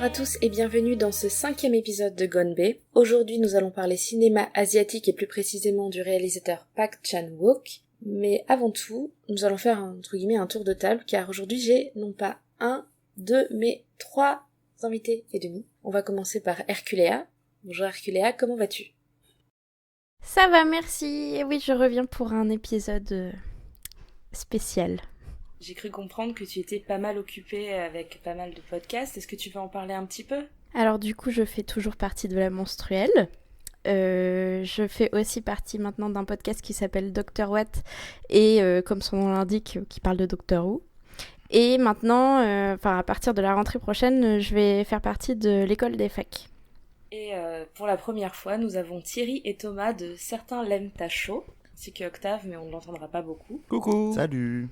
à tous et bienvenue dans ce 5e épisode de Gonbe. Aujourd'hui nous allons parler cinéma asiatique et plus précisément du réalisateur Park Chan-wook. Mais avant tout, nous allons faire entre guillemets un tour de table car aujourd'hui j'ai non pas un, deux, mais 3 invités et demi. On va commencer par Herculea. Bonjour Herculea, comment vas-tu ? Ça va, merci. Oui, je reviens pour un épisode spécial. J'ai cru comprendre que tu étais pas mal occupée avec pas mal de podcasts. Est-ce que tu veux en parler un petit peu ? Alors du coup, je fais toujours partie de la menstruelle. Je fais aussi partie maintenant d'un podcast qui s'appelle Dr. Watt et comme son nom l'indique, qui parle de Doctor Who. Et maintenant, à partir de la rentrée prochaine, je vais faire partie de l'école des facs. Et pour la première fois, nous avons Thierry et Thomas de Certains l'aiment à chaud, ainsi que Octave, mais on ne l'entendra pas beaucoup. Coucou. Salut.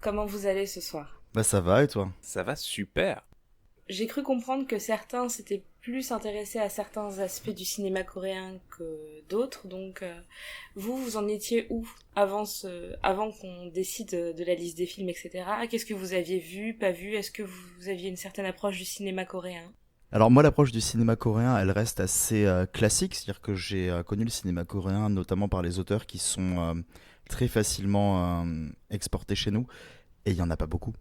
Comment vous allez ce soir ? Bah ça va et toi ? Ça va super. J'ai cru comprendre que certains s'étaient plus intéressés à certains aspects du cinéma coréen que d'autres, donc vous en étiez où avant qu'on décide de la liste des films, etc. Qu'est-ce que vous aviez vu, pas vu ? Est-ce que vous aviez une certaine approche du cinéma coréen ? Alors moi l'approche du cinéma coréen elle reste assez classique, c'est-à-dire que j'ai connu le cinéma coréen notamment par les auteurs qui sont très facilement exportés chez nous et il n'y en a pas beaucoup.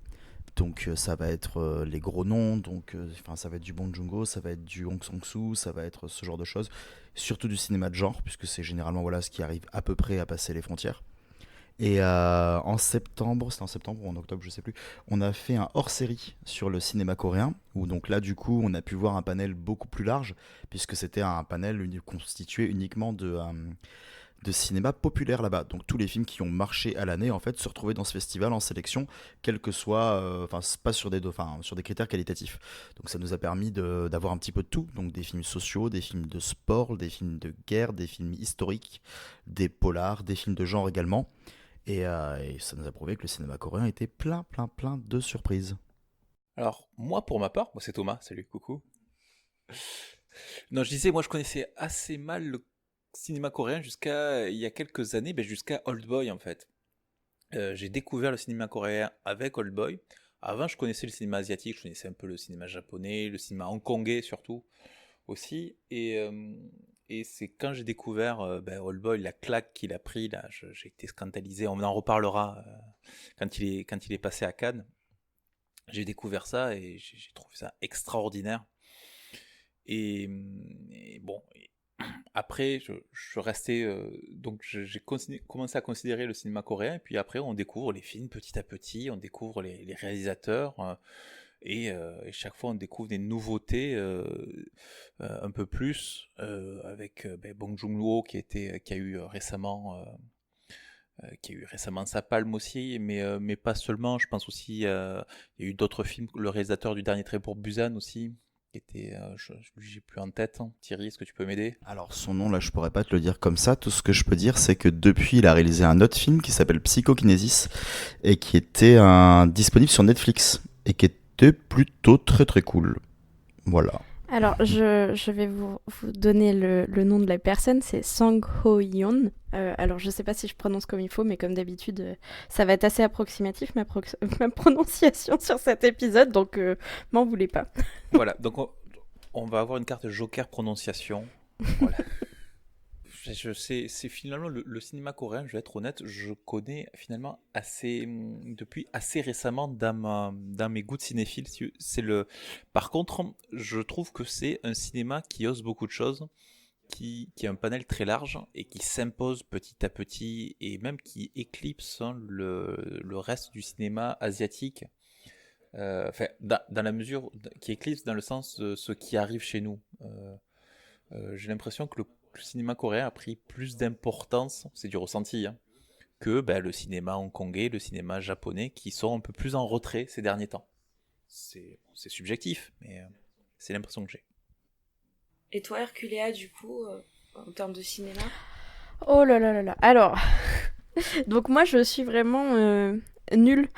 Donc ça va être les gros noms, donc ça va être du Bong Joon-ho, ça va être du Hong Sang-soo, ça va être ce genre de choses, surtout du cinéma de genre puisque c'est généralement ce qui arrive à peu près à passer les frontières. Et en septembre, c'était en septembre ou en octobre, je sais plus, on a fait un hors-série sur le cinéma coréen, où donc là du coup on a pu voir un panel beaucoup plus large, puisque c'était un panel constitué uniquement de cinéma populaire là-bas. Donc tous les films qui ont marché à l'année en fait se retrouvaient dans ce festival en sélection, quel que soit, pas sur sur des critères qualitatifs. Donc ça nous a permis d'avoir un petit peu de tout, donc des films sociaux, des films de sport, des films de guerre, des films historiques, des polars, des films de genre également. Et ça nous a prouvé que le cinéma coréen était plein de surprises. Alors, moi pour ma part, moi c'est Thomas, salut, coucou. Non, je disais, moi je connaissais assez mal le cinéma coréen jusqu'à il y a quelques années, jusqu'à Oldboy en fait. J'ai découvert le cinéma coréen avec Oldboy. Avant, je connaissais le cinéma asiatique, je connaissais un peu le cinéma japonais, le cinéma hongkongais surtout aussi. Et c'est quand j'ai découvert Oldboy, la claque qu'il a pris, là, j'ai été scandalisé. On en reparlera quand il est passé à Cannes. J'ai découvert ça et j'ai trouvé ça extraordinaire. Et bon, après, je restais. Donc, j'ai commencé à considérer le cinéma coréen. Et puis après, on découvre les films petit à petit, on découvre les réalisateurs. Et chaque fois on découvre des nouveautés un peu plus avec Bong Joon-ho qui a eu récemment sa palme aussi, mais pas seulement. Je pense aussi il y a eu d'autres films, le réalisateur du Dernier Trait pour Busan aussi qui était j'ai plus en tête. Thierry, est-ce que tu peux m'aider ? Alors son nom là je pourrais pas te le dire comme ça, tout ce que je peux dire c'est que depuis il a réalisé un autre film qui s'appelle Psychokinesis et qui était disponible sur Netflix et qui était plutôt très cool. Voilà. Alors, je vais vous donner le nom de la personne, c'est Sang Ho-yeon. Alors, je sais pas si je prononce comme il faut, mais comme d'habitude, ça va être assez approximatif, ma prononciation sur cet épisode, donc m'en voulez pas. Voilà, donc on va avoir une carte Joker prononciation. Voilà. C'est finalement le cinéma coréen, je vais être honnête, je connais finalement depuis assez récemment dans mes goûts de cinéphile. Par contre, je trouve que c'est un cinéma qui ose beaucoup de choses, qui a un panel très large et qui s'impose petit à petit et même qui éclipse le reste du cinéma asiatique. Dans la mesure qui éclipse dans le sens de ce qui arrive chez nous. J'ai l'impression que le cinéma coréen a pris plus d'importance, c'est du ressenti, que le cinéma hongkongais, le cinéma japonais, qui sont un peu plus en retrait ces derniers temps. C'est subjectif, mais c'est l'impression que j'ai. Et toi, Herculea, du coup, en termes de cinéma ? Oh là là là là. Alors, donc moi je suis vraiment nulle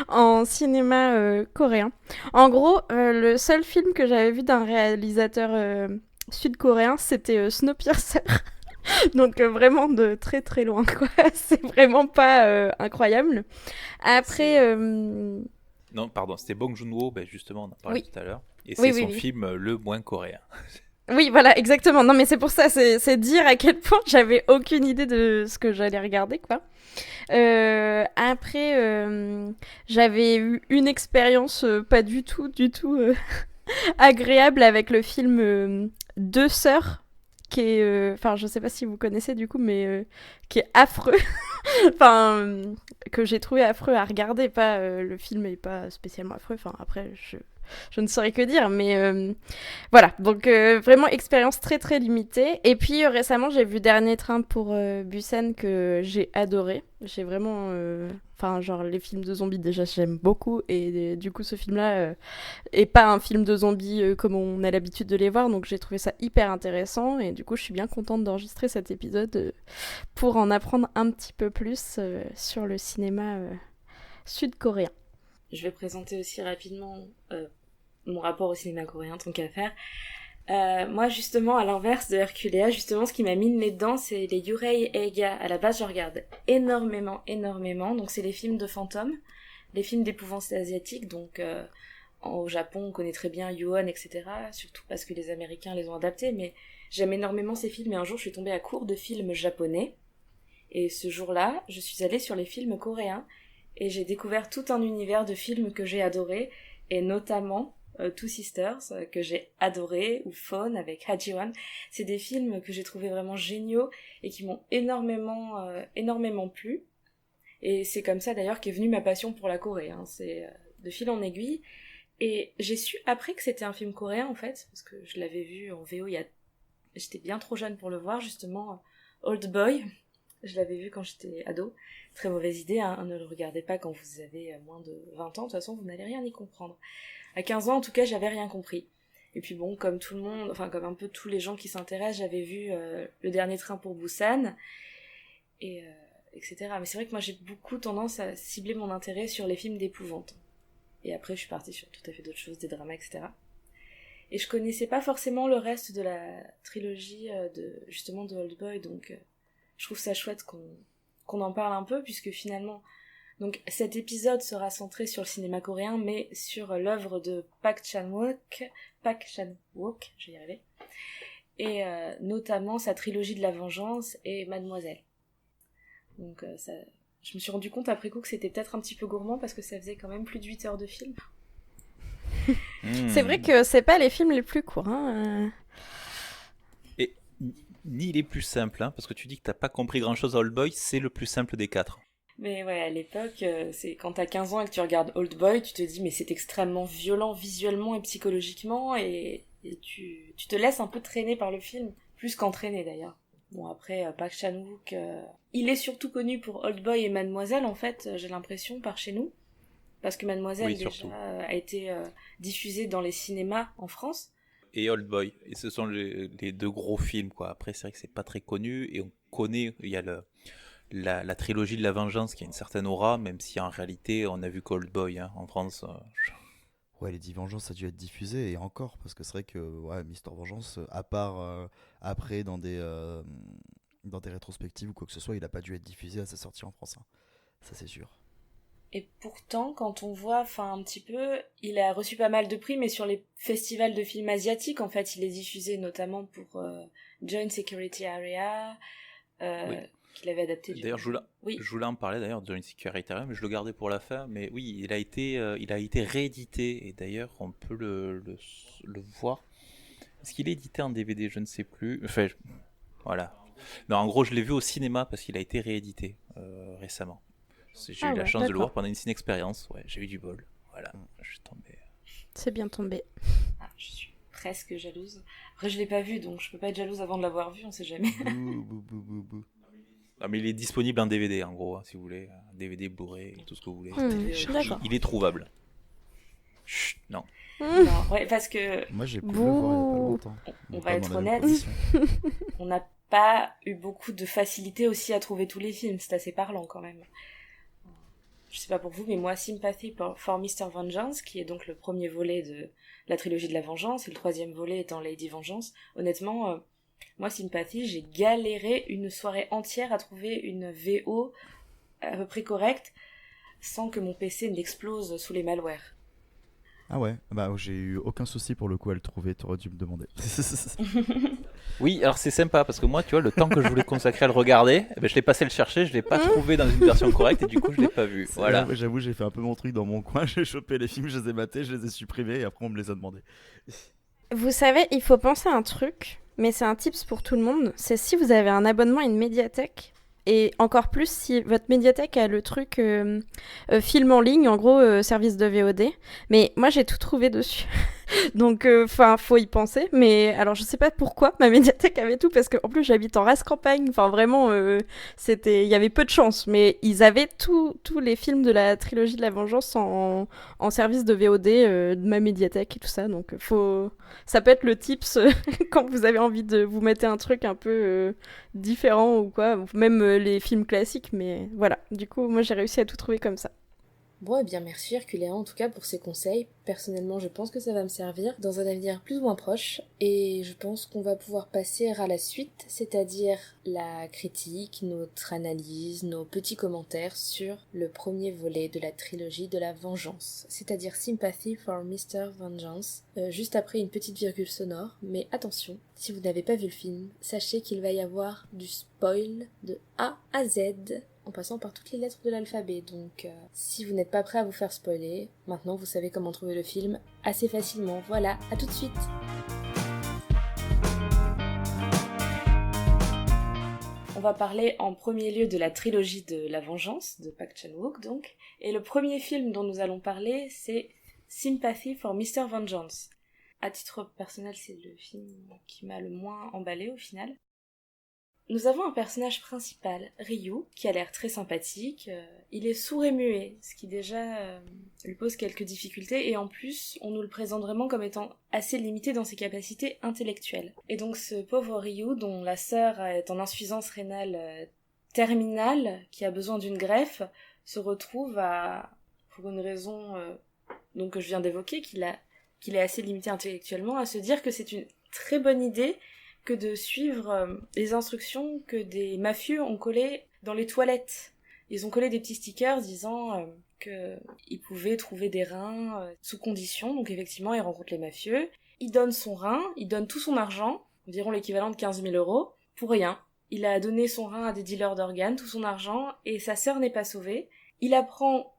en cinéma coréen. En gros, le seul film que j'avais vu d'un réalisateur sud-coréen, c'était Snowpiercer. Donc vraiment de très très loin, quoi. C'est vraiment pas incroyable. Après... Non, pardon, c'était Bong Joon-ho, justement, on en parlait tout à l'heure. Et Oui, c'est oui, son oui. film le moins coréen. Oui, voilà, exactement. Non, mais c'est pour ça, c'est dire à quel point j'avais aucune idée de ce que j'allais regarder, quoi. Après, j'avais eu une expérience pas du tout agréable avec le film Deux sœurs, qui est, enfin, je sais pas si vous connaissez du coup, mais qui est affreux. Enfin, que j'ai trouvé affreux à regarder. Pas, le film est pas spécialement affreux. Enfin, après, je ne saurais que dire, mais voilà. Donc, vraiment, expérience très très limitée. Et puis, récemment, j'ai vu Dernier Train pour Busan que j'ai adoré. J'ai vraiment. Enfin, genre, les films de zombies, déjà, j'aime beaucoup. Et du coup, ce film-là est pas un film de zombies comme on a l'habitude de les voir. Donc, j'ai trouvé ça hyper intéressant. Et du coup, je suis bien contente d'enregistrer cet épisode pour en apprendre un petit peu plus sur le cinéma sud-coréen. Je vais présenter aussi rapidement mon rapport au cinéma coréen, tant qu'à faire. Moi, justement, à l'inverse de Herculea, justement, ce qui m'a mis le nez dedans, c'est les Yurei Eiga. À la base, je regarde énormément. Donc, c'est les films de fantômes, les films d'épouvante asiatiques. Donc, au Japon, on connaît très bien Ju-on, etc. Surtout parce que les Américains les ont adaptés. Mais j'aime énormément ces films. Et un jour, je suis tombée à court de films japonais. Et ce jour-là, je suis allée sur les films coréens. Et j'ai découvert tout un univers de films que j'ai adorés. Et notamment Two Sisters, que j'ai adoré, ou Phone avec Ha Ji-won. C'est des films que j'ai trouvé vraiment géniaux et qui m'ont énormément plu. Et c'est comme ça d'ailleurs qu'est venue ma passion pour la Corée. Hein. C'est de fil en aiguille. Et j'ai su après que c'était un film coréen en fait, parce que je l'avais vu en VO j'étais bien trop jeune pour le voir, justement, Old Boy. Je l'avais vu quand j'étais ado. Très mauvaise idée, hein. Ne le regardez pas quand vous avez moins de 20 ans, de toute façon vous n'allez rien y comprendre. À 15 ans en tout cas, j'avais rien compris. Et puis bon, comme tout le monde, enfin comme un peu tous les gens qui s'intéressent, j'avais vu Le Dernier Train pour Busan, et etc. Mais c'est vrai que moi j'ai beaucoup tendance à cibler mon intérêt sur les films d'épouvante. Et après je suis partie sur tout à fait d'autres choses, des dramas, etc. Et je connaissais pas forcément le reste de la trilogie justement de Old Boy, donc je trouve ça chouette qu'on en parle un peu, puisque finalement, donc cet épisode sera centré sur le cinéma coréen, mais sur l'œuvre de Park Chan-wook, je vais y arriver, et notamment sa trilogie de la vengeance et Mademoiselle. Donc je me suis rendu compte après coup que c'était peut-être un petit peu gourmand, parce que ça faisait quand même plus de 8 heures de film. C'est vrai que c'est pas les films les plus courts. Hein. Et ni les plus simples, hein, parce que tu dis que t'as pas compris grand-chose à Old Boy, c'est le plus simple des quatre. Mais ouais, à l'époque, c'est quand t'as 15 ans et que tu regardes Old Boy, tu te dis mais c'est extrêmement violent visuellement et psychologiquement, et tu te laisses un peu traîner par le film, plus qu'entraîner d'ailleurs. Bon après, Park Chan-wook, il est surtout connu pour Old Boy et Mademoiselle en fait, j'ai l'impression, par chez nous. Parce que Mademoiselle Oui, déjà surtout. a été diffusée dans les cinémas en France. Et Old Boy. Et ce sont les deux gros films, quoi. Après, c'est vrai que c'est pas très connu, et on connaît, il y a la trilogie de la vengeance qui a une certaine aura, même si en réalité, on a vu qu'Old Boy, hein, en France. Ouais, les 10 Vengeances, ça a dû être diffusé, et encore, parce que c'est vrai que ouais, Mister Vengeance, à part après dans des rétrospectives ou quoi que ce soit, il a pas dû être diffusé à sa sortie en France. Hein. Ça, c'est sûr. Et pourtant, quand on voit, enfin un petit peu, il a reçu pas mal de prix, mais sur les festivals de films asiatiques, en fait, il est diffusé notamment pour Joint Security Area, Oui. qu'il avait adapté. D'ailleurs, Oui. je voulais en parler d'ailleurs de Johnny Security, mais je le gardais pour la fin. Mais oui, il a été réédité, et d'ailleurs, on peut le voir. Est-ce qu'il est édité en DVD? Je ne sais plus. Enfin, voilà. Non, en gros, je l'ai vu au cinéma parce qu'il a été réédité récemment. J'ai eu la chance de le voir pendant une ciné-expérience. Ouais, j'ai eu du bol. Voilà, je suis tombé. C'est bien tombé. Ah, je suis presque jalouse. Après, je l'ai pas vu, donc je peux pas être jalouse avant de l'avoir vu, on sait jamais. Bouh. Non, mais il est disponible en DVD, en gros, hein, si vous voulez. DVD, Blu-ray, tout ce que vous voulez. D'accord. Il est trouvable. Chut, non. Non, ouais, parce que Moi, j'ai pu le voir il y a pas longtemps. on Mais va pas être dans la même honnête. condition. on n'a pas eu beaucoup de facilité aussi à trouver tous les films, c'est assez parlant quand même. Je sais pas pour vous, mais moi, Sympathy for Mr. Vengeance, qui est donc le premier volet de la trilogie de la vengeance, et le troisième volet étant Lady Vengeance, honnêtement, moi, Sympathy, j'ai galéré une soirée entière à trouver une VO à peu près correcte, sans que mon PC n'explose sous les malwares. Ah ouais, bah j'ai eu aucun souci pour le coup à le trouver, t'aurais dû me demander. Oui, alors c'est sympa parce que moi, tu vois, le temps que je voulais consacrer à le regarder, eh ben, je l'ai passé le chercher, je l'ai pas trouvé dans une version correcte et du coup, je l'ai pas vu. Voilà. Ouais, j'avoue, j'ai fait un peu mon truc dans mon coin, j'ai chopé les films, je les ai matés, je les ai supprimés et après on me les a demandés. Vous savez, il faut penser à un truc, mais c'est un tips pour tout le monde. C'est si vous avez un abonnement à une médiathèque, et encore plus si votre médiathèque a le truc film en ligne, en gros service de VOD. Mais moi j'ai tout trouvé dessus. Donc, enfin, faut y penser. Mais alors, je sais pas pourquoi ma médiathèque avait tout, parce qu'en plus, j'habite en race campagne. Enfin, vraiment, il y avait peu de chance. Mais ils avaient tous les films de la trilogie de la Vengeance en service de VOD de ma médiathèque et tout ça. Donc, ça peut être le tips quand vous avez envie de vous mettre un truc un peu différent ou quoi. Même les films classiques. Mais voilà. Du coup, moi, j'ai réussi à tout trouver comme ça. Bon, eh bien merci Herculéa en tout cas pour ces conseils. Personnellement, je pense que ça va me servir dans un avenir plus ou moins proche. Et je pense qu'on va pouvoir passer à la suite, c'est-à-dire la critique, notre analyse, nos petits commentaires sur le premier volet de la trilogie de la Vengeance, c'est-à-dire Sympathy for Mr. Vengeance, juste après une petite virgule sonore. Mais attention, si vous n'avez pas vu le film, sachez qu'il va y avoir du spoil de A à Z, en passant par toutes les lettres de l'alphabet. Donc si vous n'êtes pas prêt à vous faire spoiler, maintenant vous savez comment trouver le film assez facilement. Voilà, à tout de suite. On va parler en premier lieu de la trilogie de la Vengeance de Park Chan-wook donc. Et le premier film dont nous allons parler, c'est Sympathy for Mr. Vengeance. À titre personnel, c'est le film qui m'a le moins emballé au final. Nous avons un personnage principal, Ryu, qui a l'air très sympathique. Il est sourd et muet, ce qui déjà lui pose quelques difficultés, et en plus, on nous le présente vraiment comme étant assez limité dans ses capacités intellectuelles. Et donc ce pauvre Ryu, dont la sœur est en insuffisance rénale terminale, qui a besoin d'une greffe, se retrouve pour une raison donc que je viens d'évoquer, qu'il est assez limité intellectuellement, à se dire que c'est une très bonne idée que de suivre les instructions que des mafieux ont collées dans les toilettes. Ils ont collé des petits stickers disant qu'ils pouvaient trouver des reins sous condition, donc effectivement ils rencontrent les mafieux, il donne son rein, il donne tout son argent, environ l'équivalent de 15 000 €, pour rien. Il a donné son rein à des dealers d'organes, tout son argent, et sa sœur n'est pas sauvée. Il apprend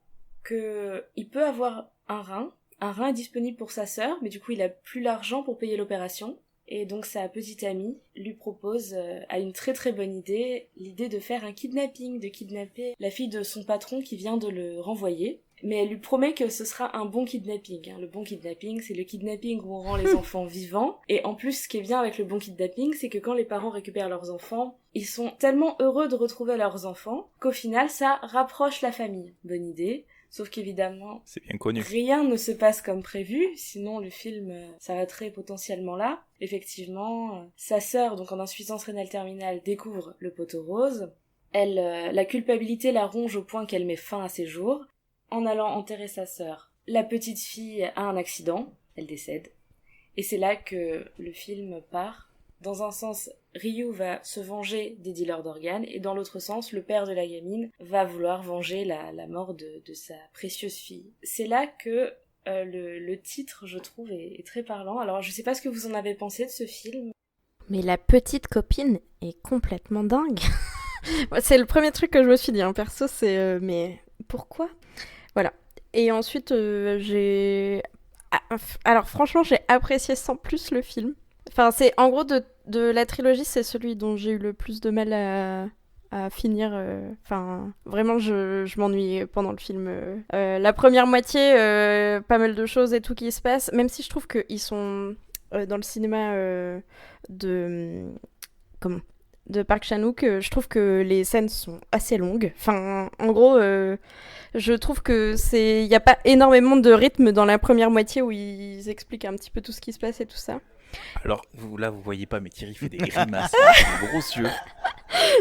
qu'il peut avoir un rein est disponible pour sa sœur, mais du coup il a plus l'argent pour payer l'opération. Et donc sa petite amie lui propose, à une très très bonne idée, l'idée de faire un kidnapping, de kidnapper la fille de son patron qui vient de le renvoyer. Mais elle lui promet que ce sera un bon kidnapping. Le bon kidnapping, c'est le kidnapping où on rend les enfants vivants. Et en plus, ce qui est bien avec le bon kidnapping, c'est que quand les parents récupèrent leurs enfants, ils sont tellement heureux de retrouver leurs enfants qu'au final, ça rapproche la famille. Bonne idée. Sauf qu'évidemment, c'est bien connu. Rien ne se passe comme prévu, sinon le film s'arrêterait potentiellement là. Effectivement, sa sœur, donc en insuffisance rénale terminale, découvre le poteau rose. La culpabilité la ronge au point qu'elle met fin à ses jours. En allant enterrer sa sœur, la petite fille a un accident, elle décède. Et c'est là que le film part. Dans un sens, Ryu va se venger des dealers d'organes, et dans l'autre sens, le père de la gamine va vouloir venger la mort de sa précieuse fille. C'est là que le titre, je trouve, est très parlant. Alors, je sais pas ce que vous en avez pensé de ce film. Mais la petite copine est complètement dingue. C'est le premier truc que je me suis dit, perso, c'est mais pourquoi ? Voilà. Et ensuite, alors franchement, j'ai apprécié sans plus le film. Enfin, c'est en gros de la trilogie, c'est celui dont j'ai eu le plus de mal à finir. Enfin, vraiment, je m'ennuie pendant le film. La première moitié, pas mal de choses et tout qui se passe, même si je trouve qu'ils sont dans le cinéma de Park Chan-wook, je trouve que les scènes sont assez longues. Enfin, en gros, je trouve que il y a pas énormément de rythme dans la première moitié où ils expliquent un petit peu tout ce qui se passe et tout ça. Alors, vous voyez pas, mais Thierry fait des grimaces, des gros yeux.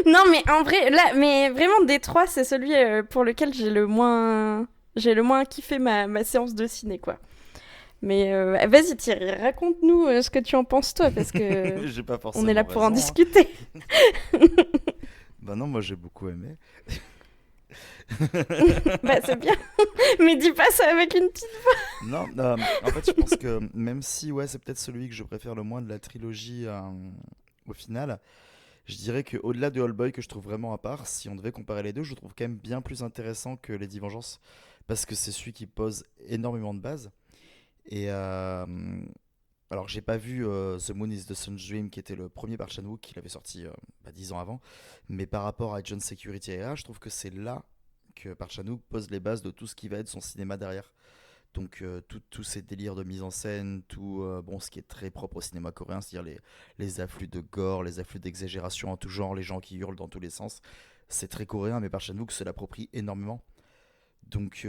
Non, mais en vrai, là, mais vraiment, des trois, c'est celui pour lequel j'ai le moins kiffé ma séance de ciné, quoi. Mais vas-y Thierry, raconte-nous ce que tu en penses toi, parce que j'ai pas forcément on est là pour raison, en discuter. Bah non, moi j'ai beaucoup aimé. Bah, c'est bien. Mais dis pas ça avec une petite... Non, en fait, je pense que même si ouais, c'est peut-être celui que je préfère le moins de la trilogie au final, je dirais que au-delà de Hellboy que je trouve vraiment à part, si on devait comparer les deux, je le trouve quand même bien plus intéressant que Lady Vengeance parce que c'est celui qui pose énormément de bases. Et alors, j'ai pas vu The Moon is the Sun's Dream qui était le premier par Chan-wook qu'il avait sorti 10 ans avant, mais par rapport à John Security AI, je trouve que c'est là que Park Chan-wook pose les bases de tout ce qui va être son cinéma derrière. Donc tous ces délires de mise en scène, tout bon, ce qui est très propre au cinéma coréen, c'est-à-dire les afflux de gore, les afflux d'exagération en tout genre, les gens qui hurlent dans tous les sens, c'est très coréen, mais Park Chan-wook se l'approprie énormément. Donc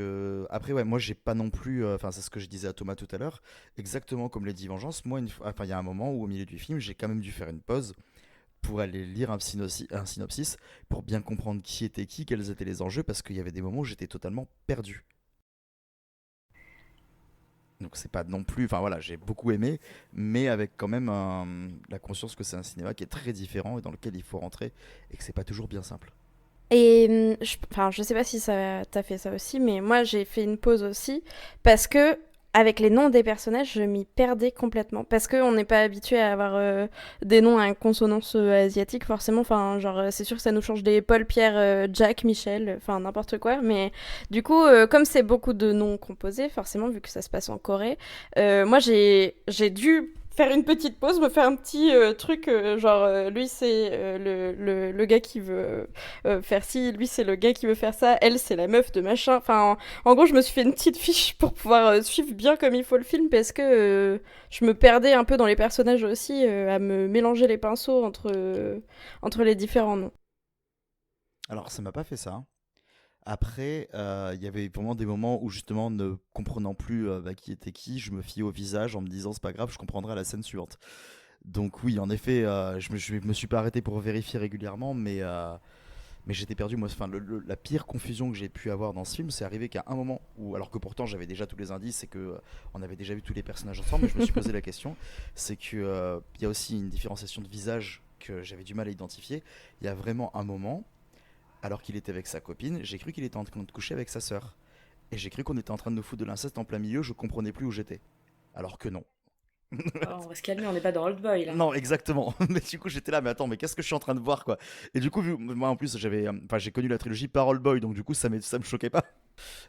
après ouais, moi j'ai pas non plus, enfin c'est ce que je disais à Thomas tout à l'heure, exactement comme Lady Vengeance, moi enfin il y a un moment où au milieu du film j'ai quand même dû faire une pause pour aller lire un synopsis pour bien comprendre qui était qui, quels étaient les enjeux, parce qu'il y avait des moments où j'étais totalement perdu. Donc c'est pas non plus, enfin voilà, j'ai beaucoup aimé, mais avec quand même la conscience que c'est un cinéma qui est très différent et dans lequel il faut rentrer et que c'est pas toujours bien simple. Et enfin, je sais pas si ça t'as fait ça aussi, mais moi j'ai fait une pause aussi parce que avec les noms des personnages, je m'y perdais complètement parce que on n'est pas habitué à avoir des noms à consonance asiatique forcément. Enfin, genre c'est sûr que ça nous change des Paul, Pierre, Jack, Michel, enfin n'importe quoi. Mais du coup, comme c'est beaucoup de noms composés, forcément vu que ça se passe en Corée, moi j'ai dû faire une petite pause, me faire un petit truc, genre lui c'est le gars qui veut faire ci, lui c'est le gars qui veut faire ça, elle c'est la meuf de machin. Enfin, en gros, je me suis fait une petite fiche pour pouvoir suivre bien comme il faut le film parce que je me perdais un peu dans les personnages aussi, à me mélanger les pinceaux entre les différents noms. Alors ça m'a pas fait ça. Après, il y avait vraiment des moments où justement, ne comprenant plus qui était qui, je me fiais au visage en me disant c'est pas grave, je comprendrai à la scène suivante. Donc oui, en effet, je me suis pas arrêté pour vérifier régulièrement, mais j'étais perdu. Moi, enfin, la pire confusion que j'ai pu avoir dans ce film, c'est arrivé qu'à un moment où, alors que pourtant j'avais déjà tous les indices et que on avait déjà vu tous les personnages ensemble, mais je me suis posé la question, c'est que il y a aussi une différenciation de visage que j'avais du mal à identifier. Il y a vraiment un moment, alors qu'il était avec sa copine, j'ai cru qu'il était en train de coucher avec sa sœur. Et j'ai cru qu'on était en train de nous foutre de l'inceste en plein milieu, je comprenais plus où j'étais. Alors que non. Oh, on va se calmer, on n'est pas dans Old Boy là. Non, exactement. Mais du coup, j'étais là, mais attends, mais qu'est-ce que je suis en train de voir, quoi. Et du coup, moi en plus, j'ai connu la trilogie Parole Boy, donc du coup, ça me choquait pas.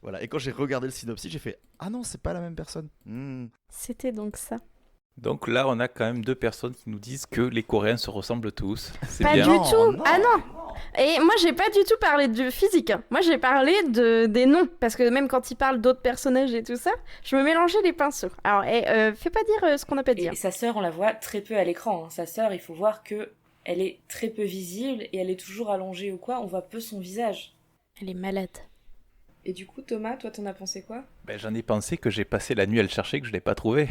Voilà. Et quand j'ai regardé le synopsis, j'ai fait, ah non, c'est pas la même personne. C'était donc ça. Donc là, on a quand même deux personnes qui nous disent que les Coréens se ressemblent tous. C'est Pas bien. du Non, tout. non. Ah non. Et moi, j'ai pas du tout parlé du physique, hein. Moi, j'ai parlé des noms. Parce que même quand ils parlent d'autres personnages et tout ça, je me mélangeais les pinceaux. Alors, fais pas dire ce qu'on n'a pas dit. Et sa sœur, on la voit très peu à l'écran, hein. Sa sœur, il faut voir que elle est très peu visible et elle est toujours allongée ou quoi, on voit peu son visage. Elle est malade. Et du coup, Thomas, toi, t'en as pensé quoi? Ben, j'en ai pensé que j'ai passé la nuit à le chercher, que je l'ai pas trouvé.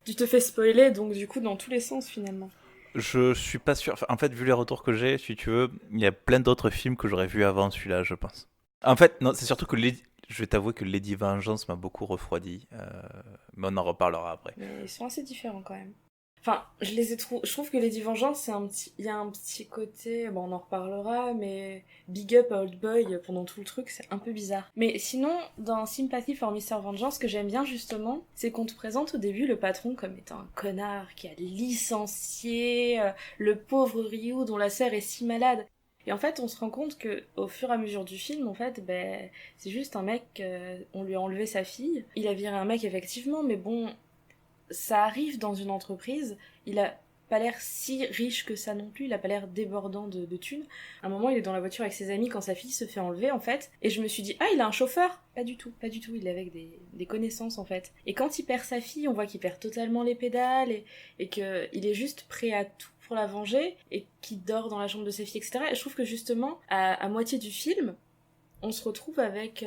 Tu te fais spoiler, donc du coup, dans tous les sens, finalement. Je suis pas sûr. Enfin, en fait, vu les retours que j'ai, si tu veux, il y a plein d'autres films que j'aurais vus avant celui-là, je pense. En fait, non, c'est surtout que je vais t'avouer que Lady Vengeance m'a beaucoup refroidi. Mais on en reparlera après. Mais ils sont assez différents, quand même. Enfin, je trouve que Lady Vengeance, il y a un petit côté, bon, on en reparlera, mais big up à Old Boy pendant tout le truc, c'est un peu bizarre. Mais sinon, dans Sympathy for Mr. Vengeance, ce que j'aime bien justement, c'est qu'on te présente au début le patron comme étant un connard qui a licencié le pauvre Ryu dont la sœur est si malade. Et en fait, on se rend compte que au fur et à mesure du film, en fait, c'est juste un mec, on lui a enlevé sa fille. Il a viré un mec effectivement, mais bon, ça arrive dans une entreprise, il a pas l'air si riche que ça non plus, il a pas l'air débordant de thunes. À un moment, il est dans la voiture avec ses amis quand sa fille se fait enlever, en fait, et je me suis dit, ah, il a un chauffeur? Pas du tout, il est avec des connaissances, en fait. Et quand il perd sa fille, on voit qu'il perd totalement les pédales, et qu'il est juste prêt à tout pour la venger, et qu'il dort dans la chambre de sa fille, etc. Et je trouve que justement, à moitié du film, on se retrouve avec...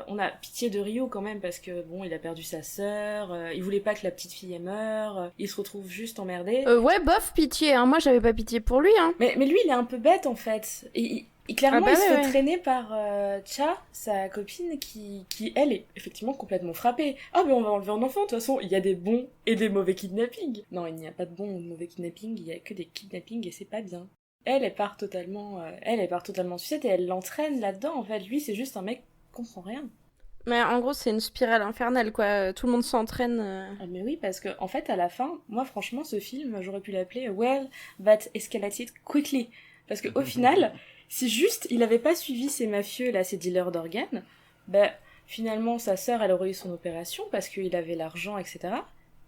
on a pitié de Ryo quand même, parce que bon, il a perdu sa sœur, il voulait pas que la petite fille meure, il se retrouve juste emmerdé. Ouais, bof, pitié, hein. Moi, j'avais pas pitié pour lui, hein. Mais lui, il est un peu bête, en fait. Et clairement, il se fait ouais. traîner par Cha, sa copine, qui, elle, est effectivement complètement frappée. Ah, mais on va enlever un enfant, de toute façon, il y a des bons et des mauvais kidnappings. Non, il n'y a pas de bons ou de mauvais kidnappings, il y a que des kidnappings et c'est pas bien. Elle part totalement, elle part totalement en sucette et elle l'entraîne là-dedans. En fait, lui, c'est juste un mec qui comprend rien. Mais en gros, c'est une spirale infernale, quoi. Tout le monde s'entraîne. Ah, mais oui, parce que en fait, à la fin, moi, franchement, ce film, j'aurais pu l'appeler Well, that escalated quickly. Parce que au final, si juste il avait pas suivi ces mafieux là, ces dealers d'organes, ben finalement, sa sœur, elle aurait eu son opération parce qu'il avait l'argent, etc.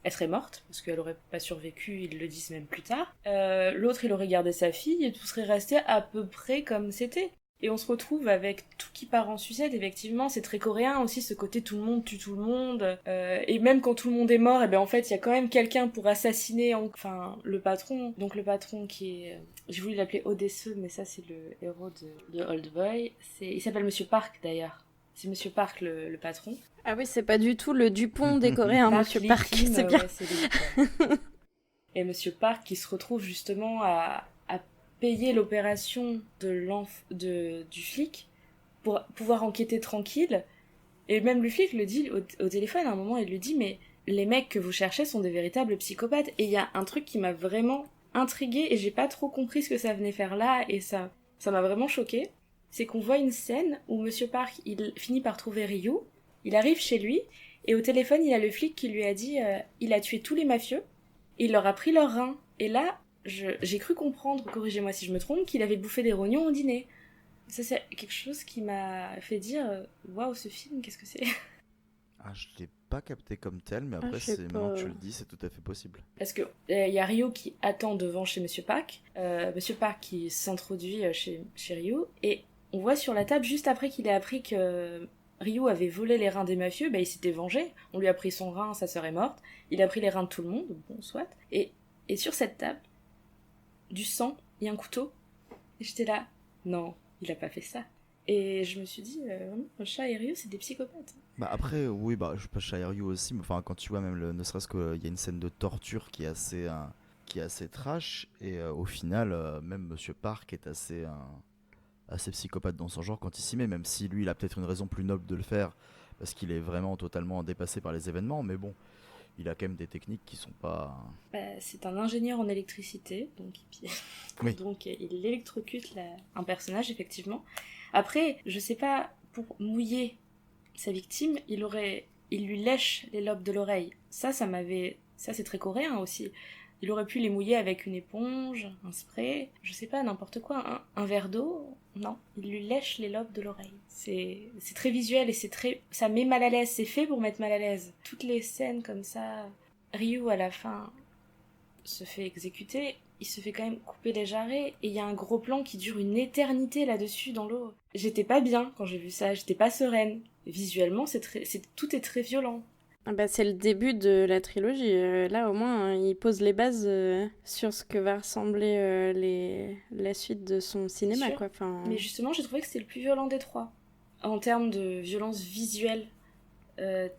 Elle serait morte parce qu'elle aurait pas survécu. Ils le disent même plus tard. L'autre, il aurait gardé sa fille et tout serait resté à peu près comme c'était. Et on se retrouve avec tout qui part en sucette, effectivement, c'est très coréen aussi, ce côté tout le monde tue tout le monde, et même quand tout le monde est mort, et ben en fait, il y a quand même quelqu'un pour assassiner, enfin, le patron, donc le patron qui est, j'ai voulu l'appeler Odesseux, mais ça c'est le héros de Old Boy, il s'appelle Monsieur Park d'ailleurs, c'est Monsieur Park le patron. Ah oui, c'est pas du tout le Dupont des Coréens, Monsieur Park, c'est bien. Ouais, c'est lui, et Monsieur Park qui se retrouve justement à payer l'opération du flic pour pouvoir enquêter tranquille. Et même le flic le dit au téléphone à un moment, il lui dit mais les mecs que vous cherchez sont des véritables psychopathes. Et il y a un truc qui m'a vraiment intriguée et j'ai pas trop compris ce que ça venait faire là et ça m'a vraiment choquée. C'est qu'on voit une scène où Monsieur Park, il finit par trouver Ryu, il arrive chez lui et au téléphone il a le flic qui lui a dit il a tué tous les mafieux et il leur a pris leurs reins. Et là, j'ai cru comprendre, corrigez-moi si je me trompe, qu'il avait bouffé des rognons au dîner. Ça, c'est quelque chose qui m'a fait dire waouh, ce film, qu'est-ce que c'est? Ah, je l'ai pas capté comme tel, mais après, je sais c'est maintenant que pas. tu le dis, c'est tout à fait possible. Parce que y a Ryo qui attend devant chez Monsieur Park, Monsieur Park qui s'introduit chez Ryo, et on voit sur la table, juste après qu'il ait appris que Ryo avait volé les reins des mafieux, bah, il s'était vengé. On lui a pris son rein, sa sœur est morte. Il a pris les reins de tout le monde, bon, soit. Et sur cette table, du sang et un couteau. Et j'étais là, non, il a pas fait ça. Et je me suis dit, vraiment, Cha et Ryu, c'est des psychopathes. Bah après, oui, bah je passe à Ryu aussi, mais enfin quand tu vois même, ne serait-ce qu'il y a une scène de torture qui est assez trash, et au final, même Monsieur Park est assez psychopathe dans son genre quand il s'y met, même si lui, il a peut-être une raison plus noble de le faire, parce qu'il est vraiment totalement dépassé par les événements, mais bon, il a quand même des techniques qui sont pas... C'est un ingénieur en électricité, donc, Oui. donc il électrocute un personnage, effectivement. Après, je sais pas, pour mouiller sa victime, il lui lèche les lobes de l'oreille. Ça c'est très coréen aussi. Il aurait pu les mouiller avec une éponge, un spray, je sais pas, n'importe quoi, un verre d'eau. Non, il lui lèche les lobes de l'oreille. C'est très visuel et ça met mal à l'aise. C'est fait pour mettre mal à l'aise. Toutes les scènes comme ça, Ryu à la fin se fait exécuter, il se fait quand même couper les jarrets et il y a un gros plan qui dure une éternité là-dessus dans l'eau. J'étais pas bien quand j'ai vu ça, j'étais pas sereine. Visuellement, tout est très violent. Ah bah, c'est le début de la trilogie. Là, au moins, il pose les bases sur ce que va ressembler la suite de son cinéma, Sûr. quoi. Enfin... Mais justement, j'ai trouvé que c'était le plus violent des trois. En termes de violence visuelle,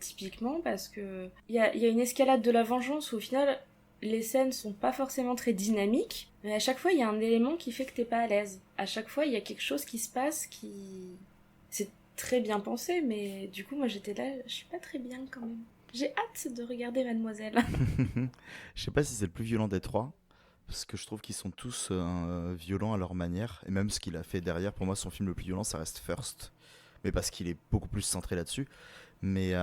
typiquement, parce que il y a une escalade de la vengeance où au final, les scènes sont pas forcément très dynamiques, mais à chaque fois, il y a un élément qui fait que t'es pas à l'aise. À chaque fois, il y a quelque chose qui se passe qui... C'est très bien pensé, mais du coup, moi, j'étais là, je suis pas très bien quand même. J'ai hâte de regarder Mademoiselle. Je sais pas si c'est le plus violent des trois, parce que je trouve qu'ils sont tous violents à leur manière, et même ce qu'il a fait derrière, pour moi son film le plus violent ça reste First, mais parce qu'il est beaucoup plus centré là-dessus. Mais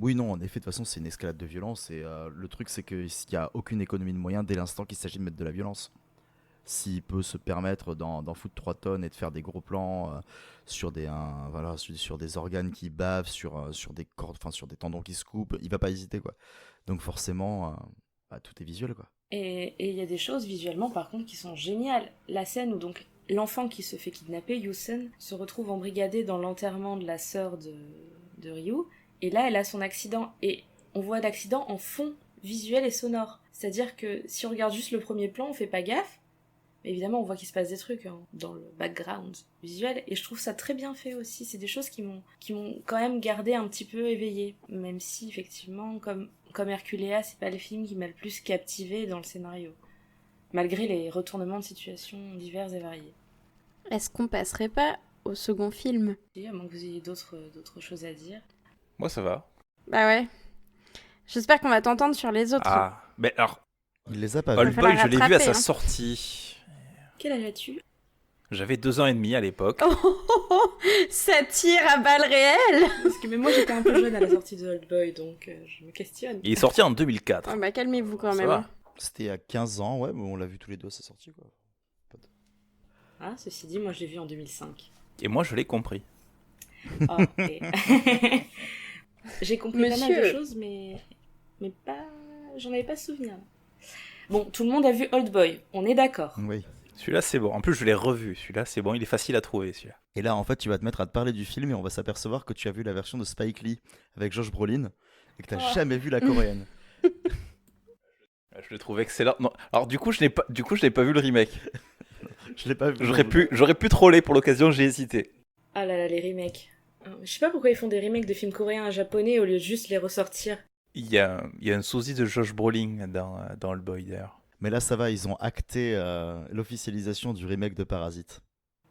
oui, non, en effet, de toute façon c'est une escalade de violence, et le truc c'est qu'il n'y a aucune économie de moyens dès l'instant qu'il s'agit de mettre de la violence. S'il peut se permettre d'en foutre 3 tonnes et de faire des gros plans sur sur des organes qui bavent, sur des cordes, enfin sur des tendons qui se coupent, il va pas hésiter quoi. Donc forcément, tout est visuel quoi. Et il y a des choses visuellement par contre qui sont géniales. La scène où donc l'enfant qui se fait kidnapper, Yusen, se retrouve embrigadé dans l'enterrement de la sœur de Ryu, et là elle a son accident, et on voit l'accident en fond visuel et sonore. C'est-à-dire que si on regarde juste le premier plan, on fait pas gaffe. Évidemment, on voit qu'il se passe des trucs dans le background visuel, et je trouve ça très bien fait aussi. C'est des choses qui m'ont quand même gardé un petit peu éveillée, même si effectivement, comme Herculea, c'est pas le film qui m'a le plus captivé dans le scénario, malgré les retournements de situation divers et variés. Est-ce qu'on passerait pas au second film? À moins que vous ayez d'autres choses à dire. Moi, ça va. Bah ouais. J'espère qu'on va t'entendre sur les autres. Ah, mais alors, Il les a pas va Old vus. falloir Boy, je l'ai vu à rattraper, sa hein. sortie. Quel âge as-tu? J'avais 2 ans et demi à l'époque. Ça tire à balles réelles. Parce que même moi j'étais un peu jeune à la sortie de Old Boy, donc je me questionne. Il est sorti en 2004. Ah bah calmez-vous quand Ça même. va. C'était à 15 ans, ouais, mais on l'a vu tous les deux à sa sortie, quoi. Ah, ceci dit, moi je l'ai vu en 2005. Et moi, je l'ai compris. Ah, ok. J'ai compris pas mal de Monsieur. choses, mais pas... J'en avais pas souvenir. Bon, tout le monde a vu Old Boy, on est d'accord. Oui. Celui-là, c'est bon. En plus, je l'ai revu. Celui-là, c'est bon. Il est facile à trouver, celui-là. Et là, en fait, tu vas te mettre à te parler du film et on va s'apercevoir que tu as vu la version de Spike Lee avec Josh Brolin et que tu n'as jamais vu la coréenne. Je le trouve excellent. Non. Alors, du coup, je n'ai pas vu le remake. Je l'ai pas vu. J'aurais pu troller pour l'occasion, j'ai hésité. Ah là là, les remakes. Je sais pas pourquoi ils font des remakes de films coréens à japonais au lieu de juste les ressortir. Il y a un sosie de Josh Brolin dans Old Boy, d'ailleurs. Mais là, ça va, ils ont acté l'officialisation du remake de Parasite.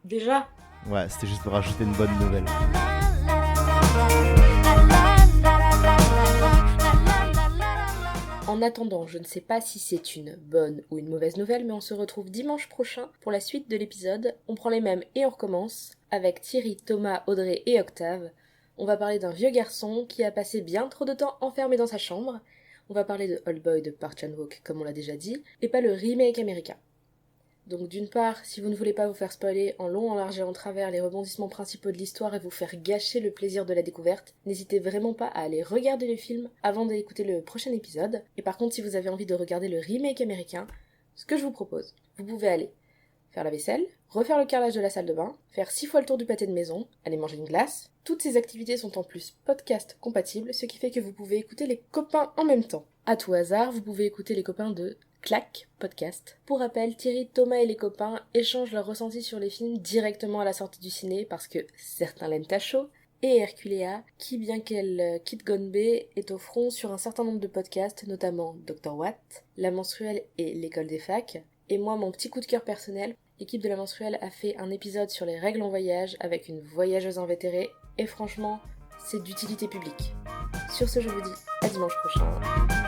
Déjà? Ouais, c'était juste pour rajouter une bonne nouvelle. En attendant, je ne sais pas si c'est une bonne ou une mauvaise nouvelle, mais on se retrouve dimanche prochain pour la suite de l'épisode. On prend les mêmes et on recommence avec Thierry, Thomas, Audrey et Octave. On va parler d'un vieux garçon qui a passé bien trop de temps enfermé dans sa chambre. On va parler de Old Boy de Park Chan-wook, comme on l'a déjà dit, et pas le remake américain. Donc d'une part, si vous ne voulez pas vous faire spoiler en long, en large et en travers les rebondissements principaux de l'histoire et vous faire gâcher le plaisir de la découverte, n'hésitez vraiment pas à aller regarder le film avant d'écouter le prochain épisode. Et par contre, si vous avez envie de regarder le remake américain, ce que je vous propose, vous pouvez aller faire la vaisselle, refaire le carrelage de la salle de bain, faire 6 fois le tour du pâté de maison, aller manger une glace. Toutes ces activités sont en plus podcast compatibles, ce qui fait que vous pouvez écouter les copains en même temps. À tout hasard, vous pouvez écouter les copains de Clac podcast. Pour rappel, Thierry, Thomas et les copains échangent leurs ressentis sur les films directement à la sortie du ciné parce que certains l'aiment à chaud, et Herculea, qui bien qu'elle quitte Gonbe, est au front sur un certain nombre de podcasts, notamment Dr Watt, La Menstruelle et l'École des Facs. Et moi, mon petit coup de cœur personnel, l'équipe de La Menstruelle a fait un épisode sur les règles en voyage avec une voyageuse invétérée, et franchement, c'est d'utilité publique. Sur ce, je vous dis à dimanche prochain.